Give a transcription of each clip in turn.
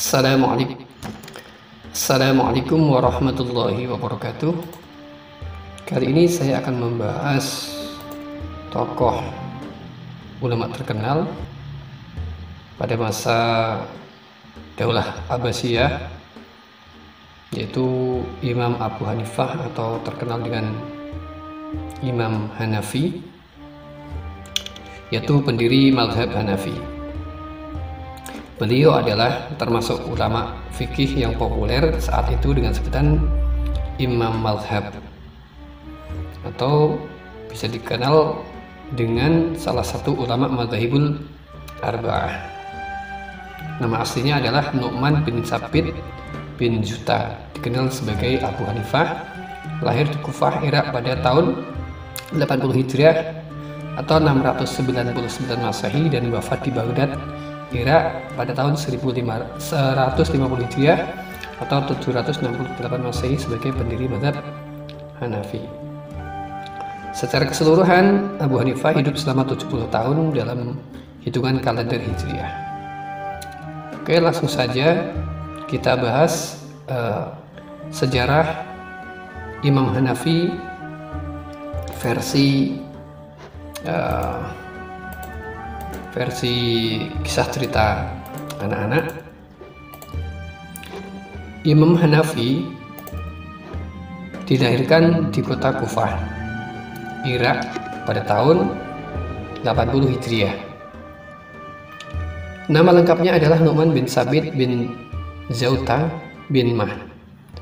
Assalamualaikum. Assalamualaikum warahmatullahi wabarakatuh. Kali ini saya akan membahas tokoh ulama terkenal pada masa Daulah Abbasiyah, yaitu Imam Abu Hanifah atau terkenal dengan Imam Hanafi, yaitu pendiri mazhab Hanafi. Beliau adalah termasuk ulama fikih yang populer saat itu dengan sebutan Imam Mazhab, atau bisa dikenal dengan salah satu ulama Madzhabul Arba'ah. Nama aslinya adalah Nu'man bin Tsabit bin Juta, dikenal sebagai Abu Hanifah. Lahir di Kufah, Irak pada tahun 80 Hijriah atau 699 Masehi dan wafat di Baghdad, Irak pada tahun 1550 Hijriah atau 768 Masehi sebagai pendiri mazhab Hanafi. Secara keseluruhan, Abu Hanifah hidup selama 70 tahun dalam hitungan kalender Hijriah. Oke, langsung saja kita bahas sejarah Imam Hanafi versi kisah cerita anak-anak. Imam Hanafi dilahirkan di kota Kufah, Irak pada tahun 80 Hijriah. Nama lengkapnya adalah Nu'man bin Tsabit bin Jauta bin Mah.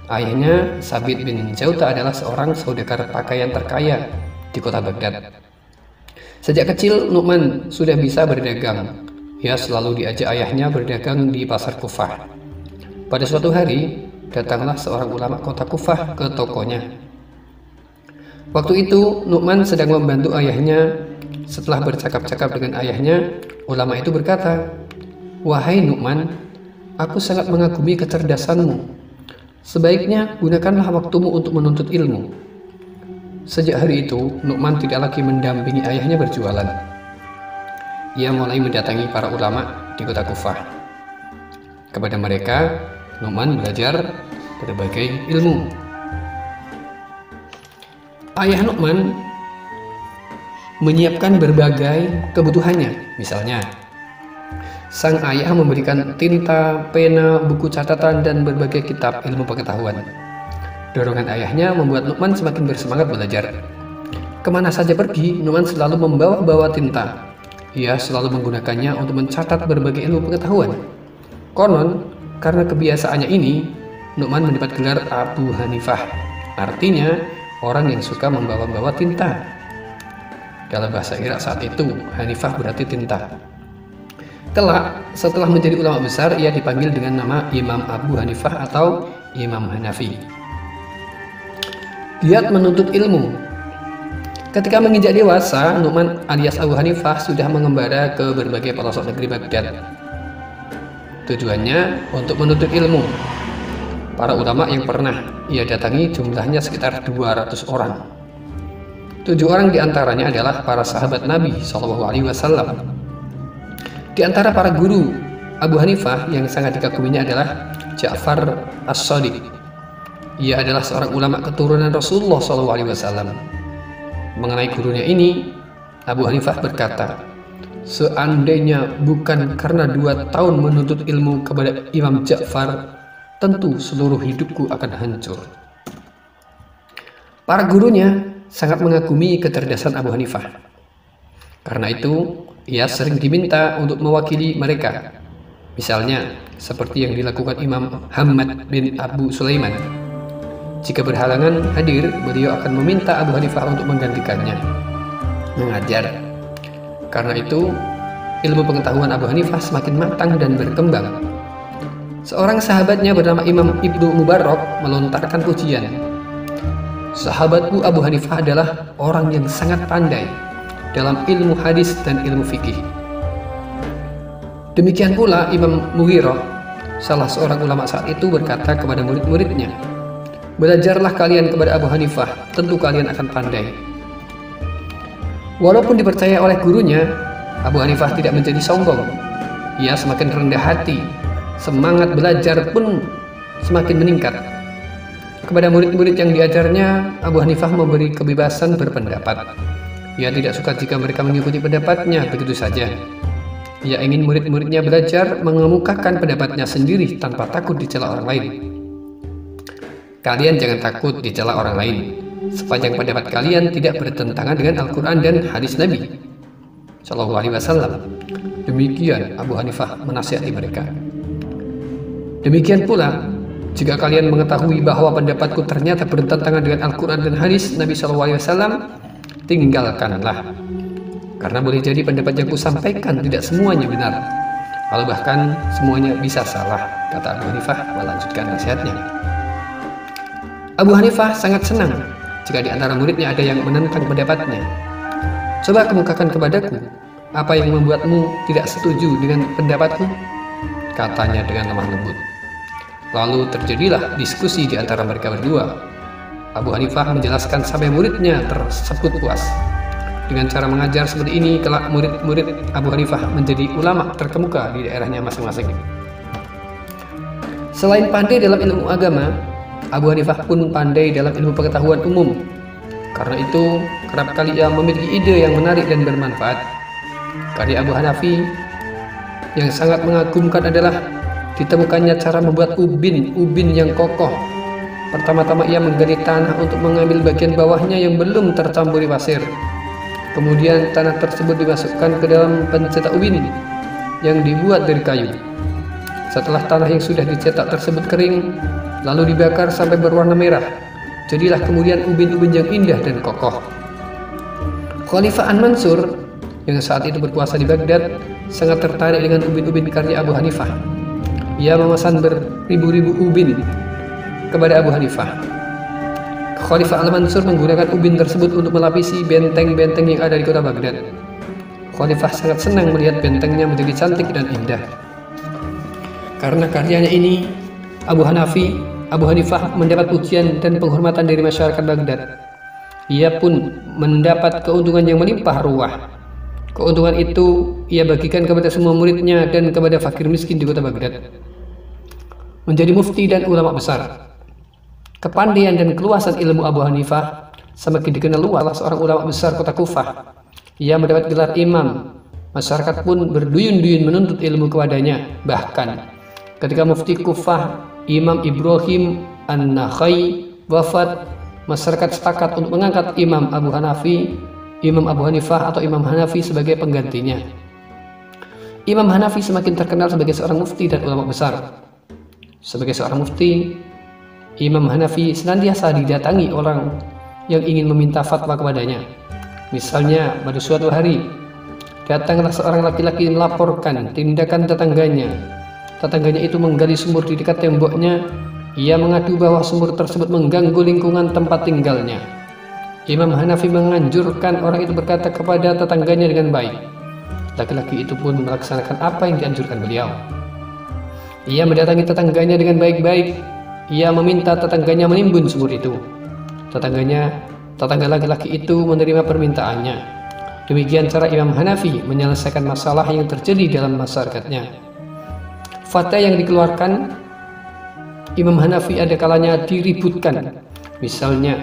Ayahnya Tsabit bin Jauta adalah seorang saudagar pakaian terkaya di kota Baghdad. Sejak kecil Nu'man sudah bisa berdagang. Ia selalu diajak ayahnya berdagang di pasar Kufah. Pada suatu hari, datanglah seorang ulama kota Kufah ke tokonya. Waktu itu Nu'man sedang membantu ayahnya. Setelah bercakap-cakap dengan ayahnya, ulama itu berkata, "Wahai Nu'man, aku sangat mengagumi kecerdasanmu. Sebaiknya gunakanlah waktumu untuk menuntut ilmu." Sejak hari itu, Nu'man tidak lagi mendampingi ayahnya berjualan. Ia mulai mendatangi para ulama di kota Kufah. Kepada mereka, Nu'man belajar berbagai ilmu. Ayah Nu'man menyiapkan berbagai kebutuhannya. Misalnya, sang ayah memberikan tinta, pena, buku catatan, dan berbagai kitab ilmu pengetahuan. Dorongan ayahnya membuat Nu'man semakin bersemangat belajar. Kemana saja pergi, Nu'man selalu membawa-bawa tinta. Ia selalu menggunakannya untuk mencatat berbagai ilmu pengetahuan. Konon, karena kebiasaannya ini, Nu'man mendapat gelar Abu Hanifah. Artinya, orang yang suka membawa-bawa tinta. Dalam bahasa Irak saat itu, Hanifah berarti tinta. Kelak, setelah menjadi ulama besar, ia dipanggil dengan nama Imam Abu Hanifah atau Imam Hanafi. Giat menuntut ilmu. Ketika menginjak dewasa, Nu'man alias Abu Hanifah sudah mengembara ke berbagai pelosok negeri Baghdad. Tujuannya untuk menuntut ilmu. Para ulama yang pernah ia datangi jumlahnya sekitar 200 orang. 7 orang diantaranya adalah para sahabat Nabi SAW. Di antara para guru Abu Hanifah yang sangat dikaguminya adalah Ja'far As-Shadiq. Ia adalah seorang ulama keturunan Rasulullah SAW. Mengenai gurunya ini, Abu Hanifah berkata, "Seandainya bukan karena 2 tahun menuntut ilmu kepada Imam Ja'far, tentu seluruh hidupku akan hancur." Para gurunya sangat mengagumi kecerdasan Abu Hanifah. Karena itu, ia sering diminta untuk mewakili mereka. Misalnya, seperti yang dilakukan Imam Hamad bin Abu Sulaiman. Jika berhalangan hadir, beliau akan meminta Abu Hanifah untuk menggantikannya mengajar. Karena itu, ilmu pengetahuan Abu Hanifah semakin matang dan berkembang. Seorang sahabatnya bernama Imam Ibnu Mubarak melontarkan pujian. "Sahabatku Abu Hanifah adalah orang yang sangat pandai dalam ilmu hadis dan ilmu fikih." Demikian pula Imam Mughirah, salah seorang ulama saat itu, berkata kepada murid-muridnya, "Belajarlah kalian kepada Abu Hanifah, tentu kalian akan pandai." Walaupun dipercaya oleh gurunya, Abu Hanifah tidak menjadi sombong. Ia semakin rendah hati semangat belajar pun semakin meningkat. Kepada murid-murid yang diajarnya, Abu Hanifah memberi kebebasan berpendapat. Ia tidak suka jika mereka mengikuti pendapatnya begitu saja. Ia ingin murid-muridnya belajar mengemukakan pendapatnya sendiri tanpa takut dicela orang lain. Kalian jangan takut dicela orang lain, sepanjang pendapat kalian tidak bertentangan dengan Al-Quran dan hadis Nabi Shallallahu Alaihi Wasallam. Demikian Abu Hanifah menasihati mereka. Demikian pula, jika kalian mengetahui bahwa pendapatku ternyata bertentangan dengan Al-Quran dan hadis Nabi Shallallahu Alaihi Wasallam, tinggalkanlah. Karena boleh jadi pendapat yang kusampaikan tidak semuanya benar, lalu bahkan semuanya bisa salah, kata Abu Hanifah melanjutkan nasihatnya. Abu Hanifah sangat senang jika di antara muridnya ada yang menentang pendapatnya. Coba kemukakan kepadaku, apa yang membuatmu tidak setuju dengan pendapatku? Katanya dengan lemah lembut. Lalu terjadilah diskusi di antara mereka berdua. Abu Hanifah menjelaskan sampai muridnya tersebut puas. Dengan cara mengajar seperti ini, kelak murid-murid Abu Hanifah menjadi ulama terkemuka di daerahnya masing-masing. Selain pandai dalam ilmu agama, Abu Hanifah pun pandai dalam ilmu pengetahuan umum. Karena itu, kerap kali ia memiliki ide yang menarik dan bermanfaat. Karya Abu Hanafi yang sangat mengagumkan adalah ditemukannya cara membuat ubin yang kokoh. Pertama-tama ia menggali tanah untuk mengambil bagian bawahnya yang belum tercampuri pasir. Kemudian tanah tersebut dimasukkan ke dalam pencetak ubin yang dibuat dari kayu. Setelah tanah yang sudah dicetak tersebut kering, lalu dibakar sampai berwarna merah, jadilah kemudian ubin-ubin yang indah dan kokoh. Khalifah An-Mansur yang saat itu berkuasa di Baghdad sangat tertarik dengan ubin-ubin karya Abu Hanifah. Ia memesan beribu-ribu ubin kepada Abu Hanifah. Khalifah Al-Mansur menggunakan ubin tersebut untuk melapisi benteng-benteng yang ada di kota Baghdad. Khalifah sangat senang melihat bentengnya menjadi cantik dan indah. Karena karyanya ini, Abu Hanifah mendapat pujian dan penghormatan dari masyarakat Baghdad. Ia pun mendapat keuntungan yang melimpah ruah. Keuntungan itu ia bagikan kepada semua muridnya dan kepada fakir miskin di kota Baghdad. Menjadi mufti dan ulama besar. Kepandaian dan keluasan ilmu Abu Hanifah semakin dikenal luas seorang ulama besar kota Kufah. Ia mendapat gelar imam. Masyarakat pun berduyun-duyun menuntut ilmu kepadanya. Bahkan ketika mufti Kufah Imam Ibrahim An-Nakhai wafat, masyarakat sepakat untuk mengangkat Imam Abu Hanifah atau Imam Hanafi sebagai penggantinya. Imam Hanafi semakin terkenal sebagai seorang mufti dan ulama besar. Sebagai seorang mufti, Imam Hanafi senantiasa didatangi orang yang ingin meminta fatwa kepadanya. Misalnya, pada suatu hari, datanglah seorang laki-laki melaporkan tindakan tetangganya. Tetangganya itu menggali sumur di dekat temboknya. Ia mengadu bahwa sumur tersebut mengganggu lingkungan tempat tinggalnya. Imam Hanafi menganjurkan orang itu berkata kepada tetangganya dengan baik. Laki-laki itu pun melaksanakan apa yang dianjurkan beliau. Ia mendatangi tetangganya dengan baik-baik. Ia meminta tetangganya menimbun sumur itu. Tetangga laki-laki itu menerima permintaannya. Demikian cara Imam Hanafi menyelesaikan masalah yang terjadi dalam masyarakatnya. Fatwa yang dikeluarkan Imam Hanafi ada kalanya diributkan. Misalnya,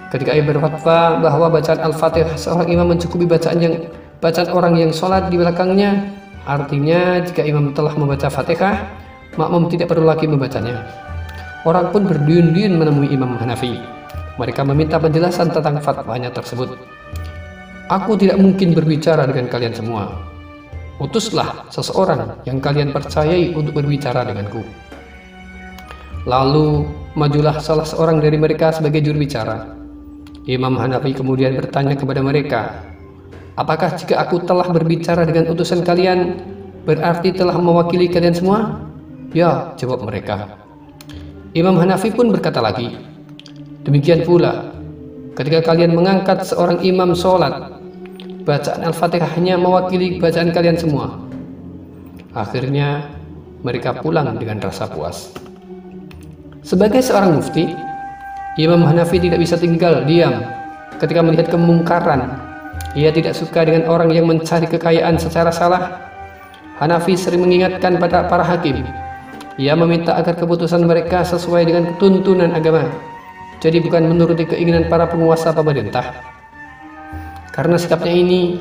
ketika ia berfatwa bahwa bacaan Al-Fatihah seorang imam mencukupi bacaan orang yang sholat di belakangnya, artinya jika imam telah membaca Fatihah, makmum tidak perlu lagi membacanya. Orang pun berduyun-duyun menemui Imam Hanafi. Mereka meminta penjelasan tentang fatwanya tersebut. Aku tidak mungkin berbicara dengan kalian semua. Utuslah seseorang yang kalian percayai untuk berbicara denganku. Lalu majulah salah seorang dari mereka sebagai juru bicara. Imam Hanafi kemudian bertanya kepada mereka, apakah jika aku telah berbicara dengan utusan kalian, berarti telah mewakili kalian semua? Ya, jawab mereka. Imam Hanafi pun berkata lagi, demikian pula, ketika kalian mengangkat seorang imam sholat, bacaan Al-Fatihah hanya mewakili bacaan kalian semua. Akhirnya, mereka pulang dengan rasa puas. Sebagai seorang mufti, Imam Hanafi tidak bisa tinggal diam ketika melihat kemungkaran. Ia tidak suka dengan orang yang mencari kekayaan secara salah. Hanafi sering mengingatkan pada para hakim, Ia meminta agar keputusan mereka sesuai dengan tuntunan agama, jadi bukan menuruti keinginan para penguasa pemerintah. Karena sikapnya ini,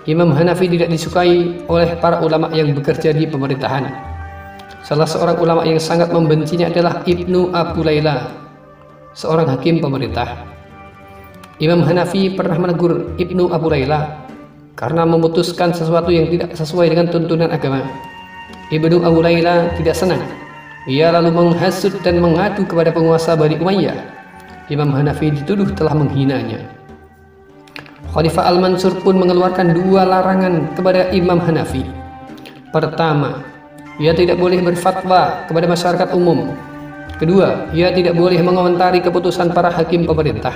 Imam Hanafi tidak disukai oleh para ulama yang bekerja di pemerintahan. Salah seorang ulama yang sangat membencinya adalah Ibnu Abu Layla, seorang hakim pemerintah. Imam Hanafi pernah menegur Ibnu Abu Layla karena memutuskan sesuatu yang tidak sesuai dengan tuntunan agama. Ibnu Abu Layla tidak senang. Ia lalu menghasut dan mengadu kepada penguasa Bani Umayyah. Imam Hanafi dituduh telah menghinanya. Khalifah Al-Mansur pun mengeluarkan 2 larangan kepada Imam Hanafi. Pertama, ia tidak boleh berfatwa kepada masyarakat umum. Kedua, ia tidak boleh mengomentari keputusan para hakim pemerintah.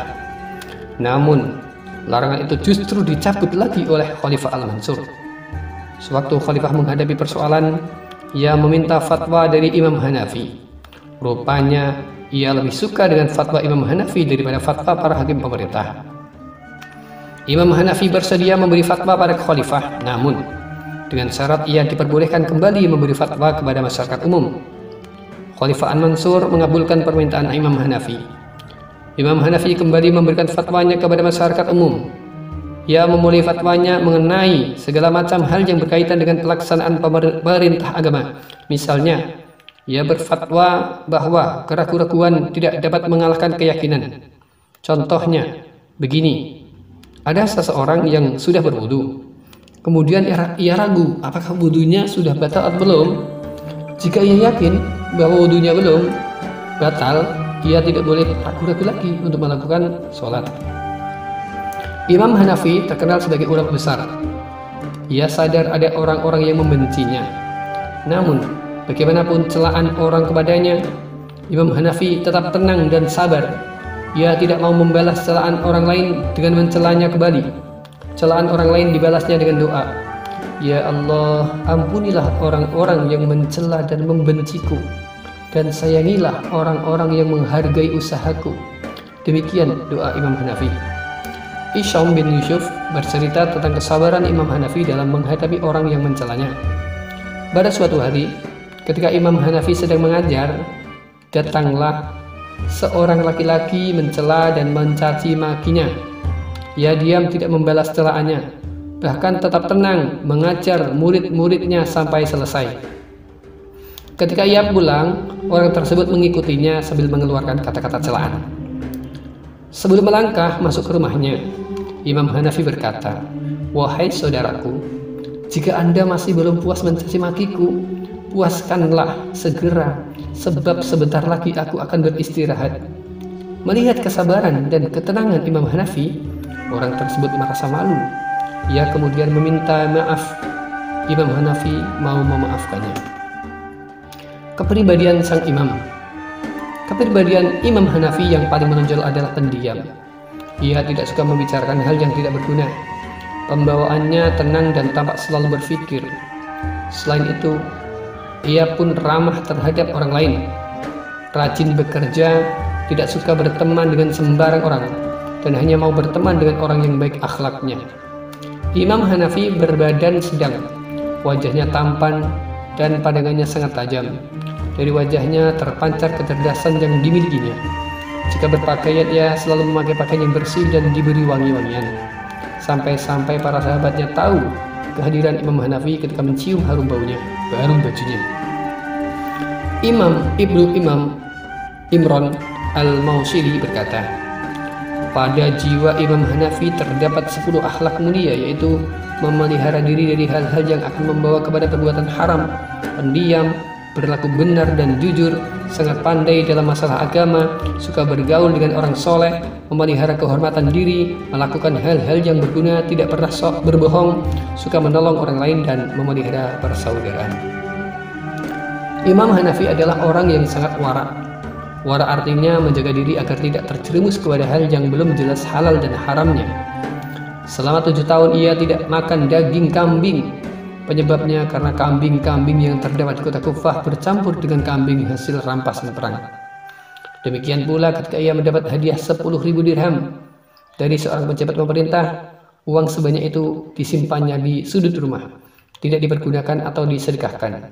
Namun, larangan itu justru dicabut lagi oleh Khalifah Al-Mansur. Sewaktu Khalifah menghadapi persoalan, ia meminta fatwa dari Imam Hanafi. Rupanya, ia lebih suka dengan fatwa Imam Hanafi daripada fatwa para hakim pemerintah. Imam Hanafi bersedia memberi fatwa pada Khalifah, namun dengan syarat ia diperbolehkan kembali memberi fatwa kepada masyarakat umum. Khalifah Al-Mansur mengabulkan permintaan Imam Hanafi. Imam Hanafi kembali memberikan fatwanya kepada masyarakat umum. Ia memulai fatwanya mengenai segala macam hal yang berkaitan dengan pelaksanaan perintah agama. Misalnya, ia berfatwa bahwa keraguan-raguan tidak dapat mengalahkan keyakinan. Contohnya, begini. Ada seseorang yang sudah berwudu, kemudian ia ragu apakah wudunya sudah batal atau belum. Jika ia yakin bahwa wudunya belum batal, ia tidak boleh ragu-ragu lagi untuk melakukan sholat. Imam Hanafi terkenal sebagai ulama besar. Ia sadar ada orang-orang yang membencinya. Namun, bagaimanapun celaan orang kepadanya, Imam Hanafi tetap tenang dan sabar. Ia tidak mau membalas celaan orang lain dengan mencelanya kembali. Celaan orang lain dibalasnya dengan doa, "Ya Allah, ampunilah orang-orang yang mencela dan membenciku, dan sayangilah orang-orang yang menghargai usahaku." Demikian doa Imam Hanafi. Hisham bin Yusuf bercerita tentang kesabaran Imam Hanafi dalam menghadapi orang yang mencelanya. Pada suatu hari, ketika Imam Hanafi sedang mengajar, datanglah seorang laki-laki mencela dan mencaci makinya. Ia diam tidak membalas celaannya, bahkan tetap tenang mengajar murid-muridnya sampai selesai. Ketika ia pulang, orang tersebut mengikutinya sambil mengeluarkan kata-kata celaan. Sebelum melangkah masuk ke rumahnya, Imam Hanafi berkata, "Wahai saudaraku, jika Anda masih belum puas mencaci makiku, puaskanlah segera, sebab sebentar lagi aku akan beristirahat." Melihat kesabaran dan ketenangan Imam Hanafi, orang tersebut merasa malu. Ia kemudian meminta maaf. Imam Hanafi mau memaafkannya. Kepribadian sang imam. Kepribadian Imam Hanafi yang paling menonjol adalah pendiam. Ia tidak suka membicarakan hal yang tidak berguna. Pembawaannya tenang dan tampak selalu berpikir. Selain itu, ia pun ramah terhadap orang lain. Rajin bekerja, tidak suka berteman dengan sembarang orang, dan hanya mau berteman dengan orang yang baik akhlaknya. Imam Hanafi berbadan sedang, wajahnya tampan, dan pandangannya sangat tajam. Dari wajahnya terpancar kecerdasan yang dimilikinya. Jika berpakaian, ia selalu memakai pakaian yang bersih dan diberi wangi-wangian. Sampai-sampai para sahabatnya tahu kehadiran Imam Hanafi ketika mencium harum bajunya. Ibnu Imam Imran Al-Mausili berkata, pada jiwa Imam Hanafi terdapat 10 akhlak mulia, yaitu memelihara diri dari hal-hal yang akan membawa kepada perbuatan haram, pendiam, berlaku benar dan jujur, sangat pandai dalam masalah agama, suka bergaul dengan orang soleh, memelihara kehormatan diri, melakukan hal-hal yang berguna, tidak pernah sok berbohong, suka menolong orang lain, dan memelihara persaudaraan. Imam Hanafi adalah orang yang sangat wara. Wara artinya menjaga diri agar tidak terjerumus kepada hal yang belum jelas halal dan haramnya. Selama 7 tahun ia tidak makan daging kambing. Penyebabnya karena kambing-kambing yang terdapat di kota Kufah bercampur dengan kambing hasil rampasan perang. Demikian pula ketika ia mendapat hadiah 10.000 dirham dari seorang pejabat pemerintah, uang sebanyak itu disimpannya di sudut rumah, tidak dipergunakan atau disedekahkan.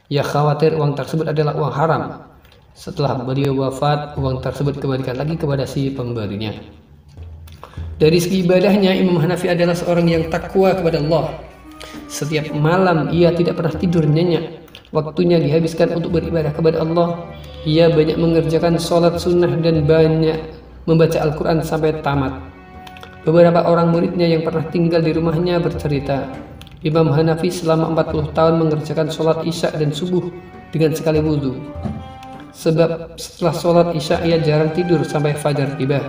Ia khawatir uang tersebut adalah uang haram. Setelah beliau wafat, uang tersebut kembalikan lagi kepada si pemberinya. Dari segi ibadahnya, Imam Hanafi adalah seorang yang takwa kepada Allah. Setiap malam ia tidak pernah tidur nyenyak. Waktunya dihabiskan untuk beribadah kepada Allah. Ia banyak mengerjakan sholat sunnah dan banyak membaca Al-Quran sampai tamat. Beberapa orang muridnya yang pernah tinggal di rumahnya bercerita, Imam Hanafi selama 40 tahun mengerjakan sholat isya dan subuh dengan sekali wudhu. Sebab setelah sholat isya ia jarang tidur sampai fajar tiba.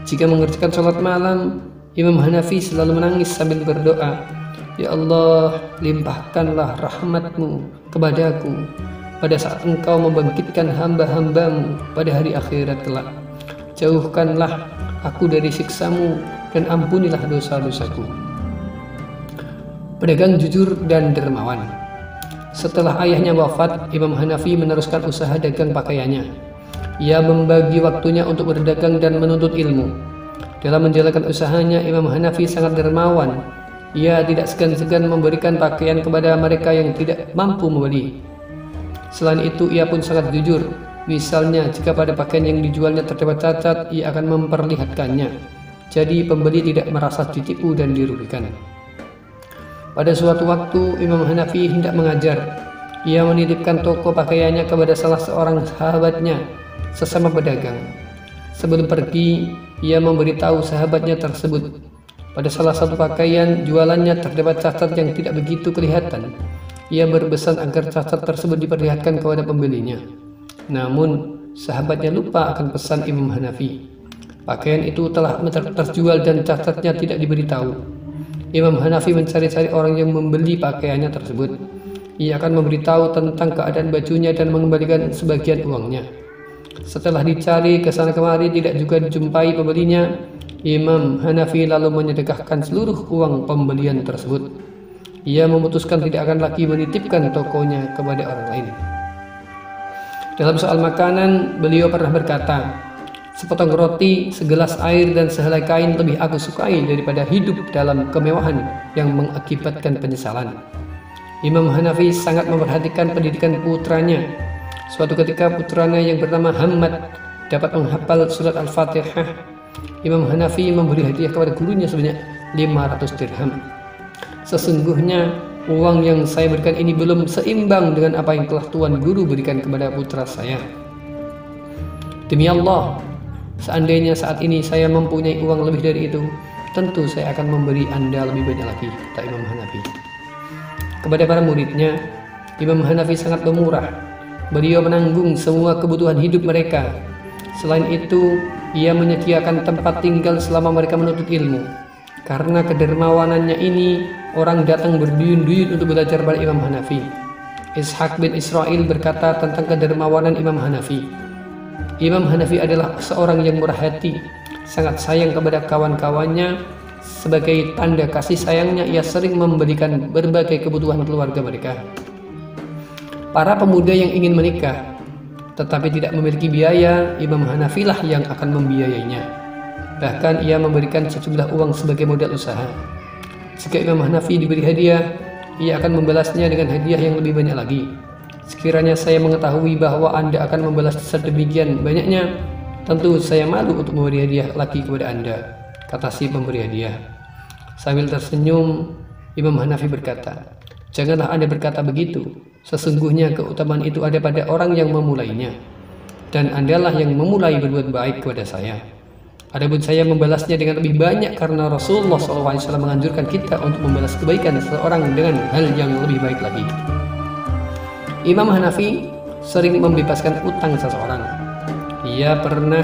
Jika mengerjakan sholat malam, Imam Hanafi selalu menangis sambil berdoa, Ya Allah, limpahkanlah rahmatmu kepadaku pada saat engkau membangkitkan hamba-hambamu pada hari akhirat kelak. Jauhkanlah aku dari siksamu dan ampunilah dosa-dosaku. Pedagang jujur dan dermawan. Setelah ayahnya wafat, Imam Hanafi meneruskan usaha dagang pakaiannya. Ia membagi waktunya untuk berdagang dan menuntut ilmu. Dalam menjalankan usahanya, Imam Hanafi sangat dermawan. Ia tidak segan-segan memberikan pakaian kepada mereka yang tidak mampu membeli. Selain itu, ia pun sangat jujur. Misalnya, jika pada pakaian yang dijualnya terdapat cacat, ia akan memperlihatkannya. Jadi, pembeli tidak merasa ditipu dan dirugikan. Pada suatu waktu, Imam Hanafi hendak mengajar. Ia menitipkan toko pakaiannya kepada salah seorang sahabatnya, sesama pedagang. Sebelum pergi, ia memberitahu sahabatnya tersebut, pada salah satu pakaian jualannya terdapat cacat yang tidak begitu kelihatan. Ia berpesan agar cacat tersebut diperlihatkan kepada pembelinya. Namun, sahabatnya lupa akan pesan Imam Hanafi. Pakaian itu telah terjual dan cacatnya tidak diberitahu. Imam Hanafi mencari-cari orang yang membeli pakaiannya tersebut. Ia akan memberitahu tentang keadaan bajunya dan mengembalikan sebagian uangnya. Setelah dicari ke sana kemari tidak juga dijumpai pembelinya, Imam Hanafi lalu menyedekahkan seluruh uang pembelian tersebut. Ia memutuskan tidak akan lagi menitipkan tokonya kepada orang lain. Dalam soal makanan, beliau pernah berkata, sepotong roti, segelas air, dan sehelai kain lebih aku sukai daripada hidup dalam kemewahan yang mengakibatkan penyesalan. Imam Hanafi sangat memperhatikan pendidikan putranya. Suatu ketika putranya yang bernama Hamad dapat menghafal surat Al-Fatihah. Imam Hanafi memberi hadiah kepada gurunya sebanyak 500 dirham. Sesungguhnya uang yang saya berikan ini belum seimbang dengan apa yang telah Tuan Guru berikan kepada putra saya. Demi Allah, seandainya saat ini saya mempunyai uang lebih dari itu, tentu saya akan memberi Anda lebih banyak lagi, kata Imam Hanafi. Kepada para muridnya, Imam Hanafi sangat pemurah. Beliau menanggung semua kebutuhan hidup mereka. Selain itu, ia menyediakan tempat tinggal selama mereka menuntut ilmu. Karena kedermawanannya ini, orang datang berduyun-duyun untuk belajar pada Imam Hanafi. Ishaq bin Israil berkata tentang kedermawanan Imam Hanafi. Imam Hanafi adalah seorang yang murah hati, sangat sayang kepada kawan-kawannya. Sebagai tanda kasih sayangnya, ia sering memberikan berbagai kebutuhan keluarga mereka. Para pemuda yang ingin menikah, tetapi tidak memiliki biaya, Imam Hanafi lah yang akan membiayainya. Bahkan ia memberikan sejumlah uang sebagai modal usaha. Jika Imam Hanafi diberi hadiah, ia akan membalasnya dengan hadiah yang lebih banyak lagi. Sekiranya saya mengetahui bahwa Anda akan membalas sedemikian banyaknya, tentu saya malu untuk memberi hadiah lagi kepada Anda, kata si pemberi hadiah. Sambil tersenyum, Imam Hanafi berkata, janganlah Anda berkata begitu. Sesungguhnya keutamaan itu ada pada orang yang memulainya, dan Andalah yang memulai berbuat baik kepada saya. Adapun saya membalasnya dengan lebih banyak karena Rasulullah SAW menganjurkan kita untuk membalas kebaikan seseorang dengan hal yang lebih baik lagi. Imam Hanafi sering membebaskan utang seseorang. Ia pernah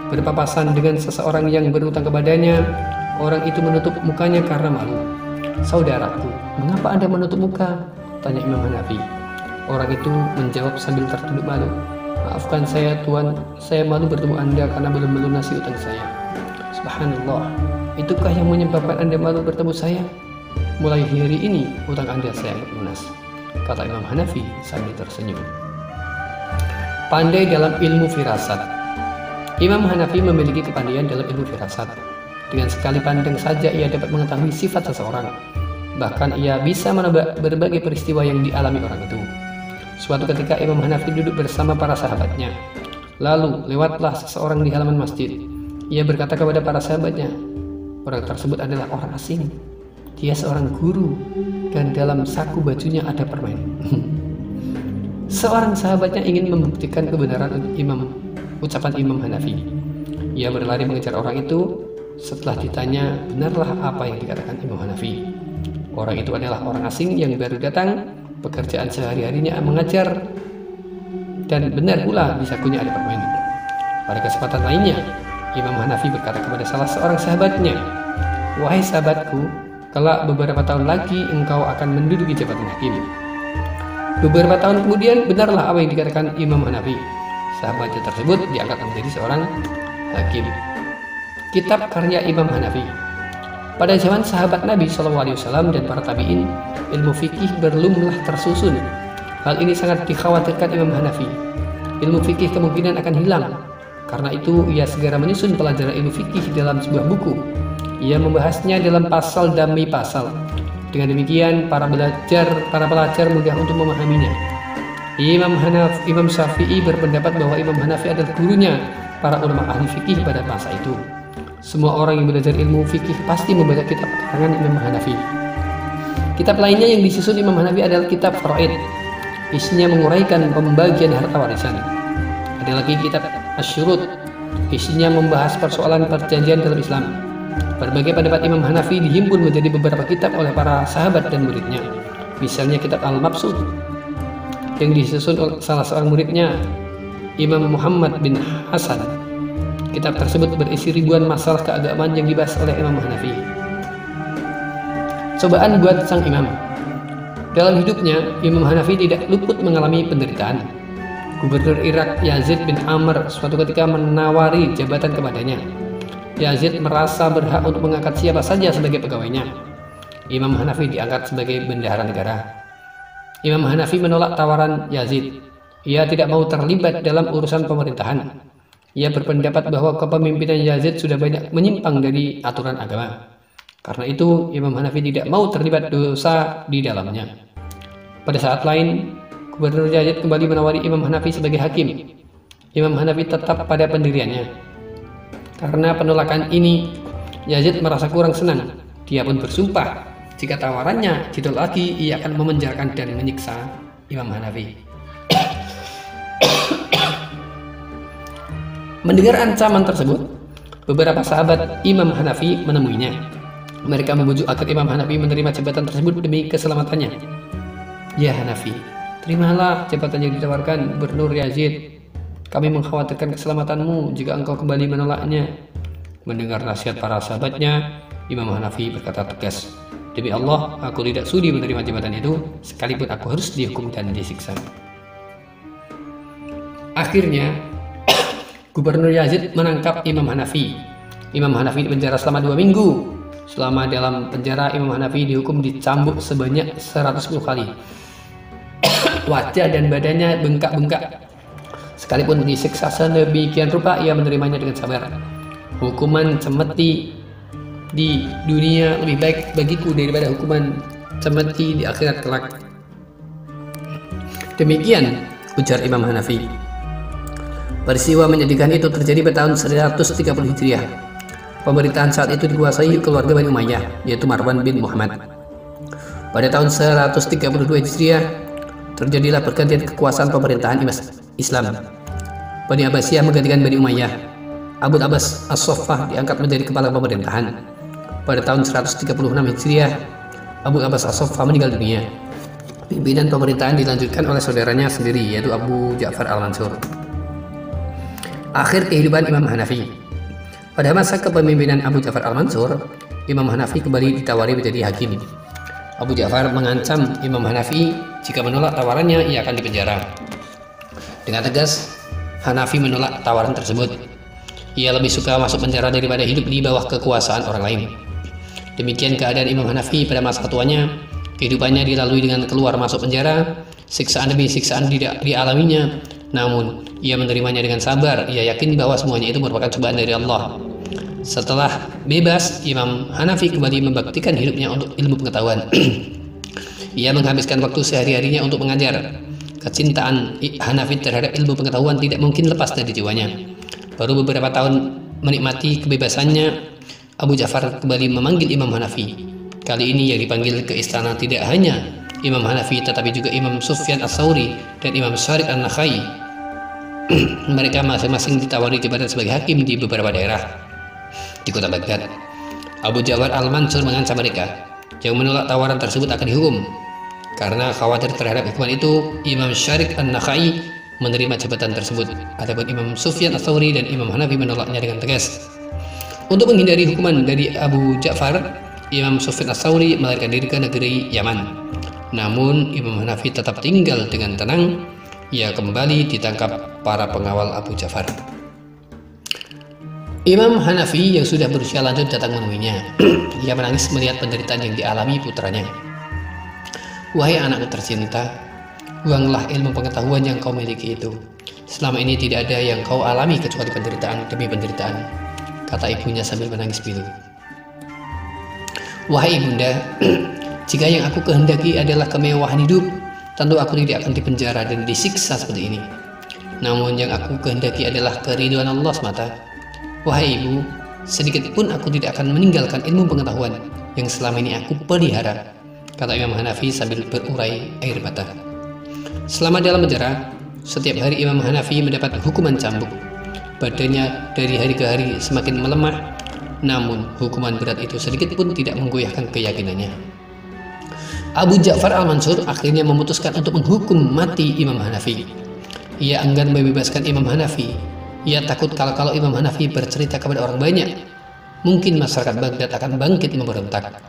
berpapasan dengan seseorang yang berutang kepadanya. Orang itu menutup mukanya karena malu. Saudaraku, mengapa Anda menutup muka? Tanya Imam Hanafi. Orang itu menjawab sambil tertunduk malu. Maafkan saya Tuan, saya malu bertemu Anda karena belum melunasi utang saya. Subhanallah, itukah yang menyebabkan Anda malu bertemu saya? Mulai hari ini utang Anda saya anggap lunas, kata Imam Hanafi sambil tersenyum. Pandai dalam ilmu firasat. Imam Hanafi memiliki kepandaian dalam ilmu firasat. Dengan sekali pandang saja ia dapat mengetahui sifat seseorang. Bahkan ia bisa menebak berbagai peristiwa yang dialami orang itu. Suatu ketika Imam Hanafi duduk bersama para sahabatnya. Lalu lewatlah seseorang di halaman masjid. Ia berkata kepada para sahabatnya, orang tersebut adalah orang asing. Dia seorang guru dan dalam saku bajunya ada permen. Seorang sahabatnya ingin membuktikan kebenaran ucapan Imam Hanafi. Ia berlari mengejar orang itu. Setelah ditanya, benarlah apa yang dikatakan Imam Hanafi. Orang itu adalah orang asing yang baru datang. Pekerjaan sehari-harinya mengajar, dan benar pula di sakunya ada permen. Pada kesempatan lainnya, Imam Hanafi berkata kepada salah seorang sahabatnya, wahai sahabatku, kelak beberapa tahun lagi engkau akan menduduki jabatan hakim. Beberapa tahun kemudian benarlah apa yang dikatakan Imam Hanafi. Sahabatnya tersebut diangkat menjadi seorang hakim. Kitab karya Imam Hanafi. Pada zaman sahabat Nabi SAW dan para tabi'in, ilmu fikih berlumlah tersusun. Hal ini sangat dikhawatirkan Imam Hanafi. Ilmu fikih kemungkinan akan hilang. Karena itu, ia segera menyusun pelajaran ilmu fikih dalam sebuah buku. Ia membahasnya dalam pasal demi pasal. Dengan demikian, para pelajar mudah untuk memahaminya. Imam Syafi'i berpendapat bahwa Imam Hanafi adalah gurunya para ulama ahli fikih pada masa itu. Semua orang yang belajar ilmu fikih pasti membaca kitab karangan Imam Hanafi. Kitab lainnya yang disusun Imam Hanafi adalah kitab Faraid. Isinya menguraikan pembagian harta warisan. Ada lagi kitab Asy-Syurut. Isinya membahas persoalan perjanjian dalam Islam. Berbagai pendapat Imam Hanafi dihimpun menjadi beberapa kitab oleh para sahabat dan muridnya. Misalnya kitab Al-Mabsud yang disusun oleh salah seorang muridnya, Imam Muhammad bin Hasan. Kitab tersebut berisi ribuan masalah keagamaan yang dibahas oleh Imam Hanafi. Cobaan buat sang imam. Dalam hidupnya, Imam Hanafi tidak luput mengalami penderitaan. Gubernur Irak Yazid bin Amr suatu ketika menawari jabatan kepadanya. Yazid merasa berhak untuk mengangkat siapa saja sebagai pegawainya. Imam Hanafi diangkat sebagai bendahara negara. Imam Hanafi menolak tawaran Yazid. Ia tidak mau terlibat dalam urusan pemerintahan. Ia berpendapat bahwa kepemimpinan Yazid sudah banyak menyimpang dari aturan agama. Karena itu, Imam Hanafi tidak mau terlibat dosa di dalamnya. Pada saat lain, Gubernur Yazid kembali menawari Imam Hanafi sebagai hakim. Imam Hanafi tetap pada pendiriannya. Karena penolakan ini, Yazid merasa kurang senang. Dia pun bersumpah, jika tawarannya ditolak lagi, ia akan memenjarakan dan menyiksa Imam Hanafi. Mendengar ancaman tersebut, beberapa sahabat Imam Hanafi menemuinya. Mereka membujuk agar Imam Hanafi menerima jabatan tersebut demi keselamatannya. Ya Hanafi, terimalah jabatan yang ditawarkan Gubernur Yazid. Kami mengkhawatirkan keselamatanmu jika engkau kembali menolaknya. Mendengar nasihat para sahabatnya, Imam Hanafi berkata tegas, demi Allah, aku tidak sudi menerima jabatan itu, sekalipun aku harus dihukum dan disiksa. Akhirnya, Gubernur Yazid menangkap Imam Hanafi. Imam Hanafi dipenjara selama 2 minggu. Selama dalam penjara, Imam Hanafi dihukum dicambuk sebanyak 110 kali. Wajah dan badannya bengkak-bengkak. Sekalipun disiksa sedemikian rupa, ia menerimanya dengan sabar. Hukuman cemeti di dunia lebih baik bagiku daripada hukuman cemeti di akhirat kelak. Demikian ujar Imam Hanafi. Peristiwa menyedihkan itu terjadi pada tahun 130 Hijriah. Pemerintahan saat itu dikuasai keluarga Bani Umayyah, yaitu Marwan bin Muhammad. Pada tahun 132 Hijriah, terjadilah pergantian kekuasaan pemerintahan Islam. Bani Abbasiyah menggantikan Bani Umayyah. Abu Abbas As-Saffah diangkat menjadi kepala pemerintahan. Pada tahun 136 Hijriah, Abu Abbas As-Saffah meninggal dunia. Pimpinan pemerintahan dilanjutkan oleh saudaranya sendiri, yaitu Abu Ja'far Al-Mansur. Akhir kehidupan Imam Hanafi. Pada masa kepemimpinan Abu Ja'far Al-Mansur, Imam Hanafi kembali ditawari menjadi hakim. Abu Ja'far mengancam Imam Hanafi jika menolak tawarannya ia akan dipenjara. Dengan tegas, Hanafi menolak tawaran tersebut. Ia lebih suka masuk penjara daripada hidup di bawah kekuasaan orang lain. Demikian keadaan Imam Hanafi pada masa tuanya. Kehidupannya dilalui dengan keluar masuk penjara, siksaan demi siksaan tidak dialaminya. Namun, ia menerimanya dengan sabar. Ia yakin bahwa semuanya itu merupakan cobaan dari Allah. Setelah bebas, Imam Hanafi kembali membaktikan hidupnya untuk ilmu pengetahuan. Ia menghabiskan waktu sehari-harinya untuk mengajar. Kecintaan Hanafi terhadap ilmu pengetahuan tidak mungkin lepas dari jiwanya. Baru beberapa tahun menikmati kebebasannya, Abu Ja'far kembali memanggil Imam Hanafi. Kali ini yang dipanggil ke istana tidak hanya Imam Hanafi, tetapi juga Imam Sufyan Ats-Tsauri dan Imam Syariq An-Nakhai. Mereka masing-masing ditawari jabatan sebagai hakim di beberapa daerah di kota Baghdad. Abu Ja'far Al-Mansur mengancam mereka. Yang menolak tawaran tersebut akan dihukum. Karena khawatir terhadap hukuman itu, Imam Syariq An-Nakhai menerima jabatan tersebut. Adapun Imam Sufyan Ats-Tsauri dan Imam Hanafi menolaknya dengan tegas. Untuk menghindari hukuman dari Abu Ja'far, Imam Sufyan Ats-Tsauri melarikan diri ke negeri Yaman. Namun Imam Hanafi tetap tinggal dengan tenang. Ia kembali ditangkap para pengawal Abu Ja'far. Imam Hanafi yang sudah berusia lanjut datang menemuinya. Ia menangis melihat penderitaan yang dialami putranya. Wahai anakku tercinta, buanglah ilmu pengetahuan yang kau miliki itu. Selama ini tidak ada yang kau alami kecuali penderitaan demi penderitaan, kata ibunya sambil menangis pilu. Wahai ibunda, jika yang aku kehendaki adalah kemewahan hidup, tentu aku tidak akan dipenjara dan disiksa seperti ini. Namun yang aku kehendaki adalah keridhaan Allah semata. Wahai ibu, sedikit pun aku tidak akan meninggalkan ilmu pengetahuan yang selama ini aku pelihara, kata Imam Hanafi sambil berurai air mata. Selama dalam penjara, setiap hari Imam Hanafi mendapat hukuman cambuk. Badannya dari hari ke hari semakin melemah, namun hukuman berat itu sedikit pun tidak menggoyahkan keyakinannya. Abu Ja'far Al-Mansur akhirnya memutuskan untuk menghukum mati Imam Hanafi. Ia enggan membebaskan Imam Hanafi. Ia takut kalau Imam Hanafi bercerita kepada orang banyak, mungkin masyarakat Baghdad akan bangkit memberontak.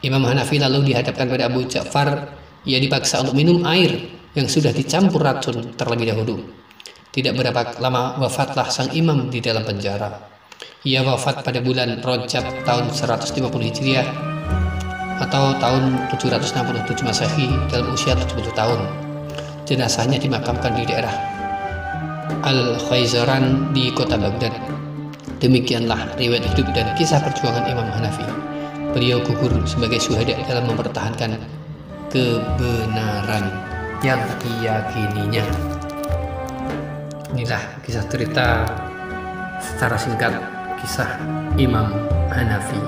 Imam Hanafi lalu dihadapkan pada Abu Ja'far. Ia dipaksa untuk minum air yang sudah dicampur racun terlebih dahulu. Tidak berapa lama wafatlah sang imam di dalam penjara. Ia wafat pada bulan Rajab tahun 150 Hijriah atau tahun 767 Masehi dalam usia 70 tahun. Jenazahnya dimakamkan di daerah Al-Khayzaran di kota Baghdad. Demikianlah riwayat hidup dan kisah perjuangan Imam Hanafi. Beliau gugur sebagai syuhada dalam mempertahankan kebenaran yang diyakininya. Inilah kisah cerita secara singkat kisah Imam Hanafi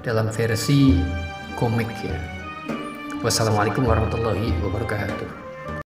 dalam versi komik ya. Wassalamualaikum warahmatullahi wabarakatuh.